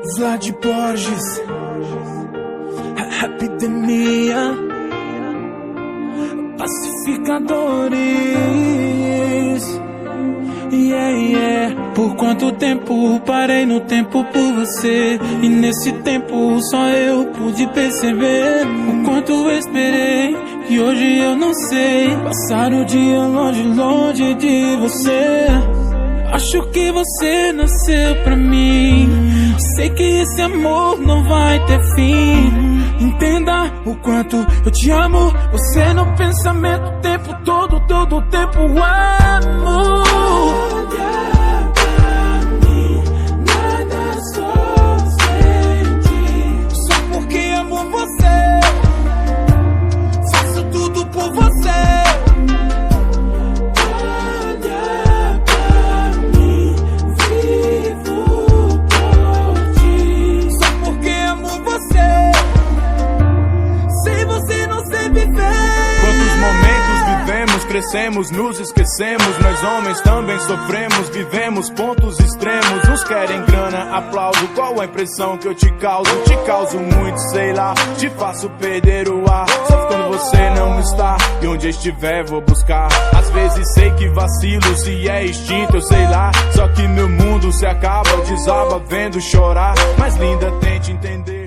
Vlad Borges, a epidemia, pacificadores. Por quanto tempo parei no tempo por você, e nesse tempo só eu pude perceber o quanto eu esperei, e hoje eu não sei passar o dia longe, longe de você. Acho que você nasceu pra mim, sei que esse amor não vai ter fim. Entenda o quanto eu te amo, você no pensamento o tempo todo, todo o tempo amo. Crescemos, nos esquecemos, nós homens também sofremos, vivemos pontos extremos. Uns querem grana, aplauso, qual a impressão que eu te causo? Te causo muito, sei lá, te faço perder o ar. Só quando você não está, e onde estiver vou buscar. Às vezes sei que vacilo, se é instinto eu sei lá. Só que meu mundo se acaba, desaba vendo chorar. Mas linda, tente entender.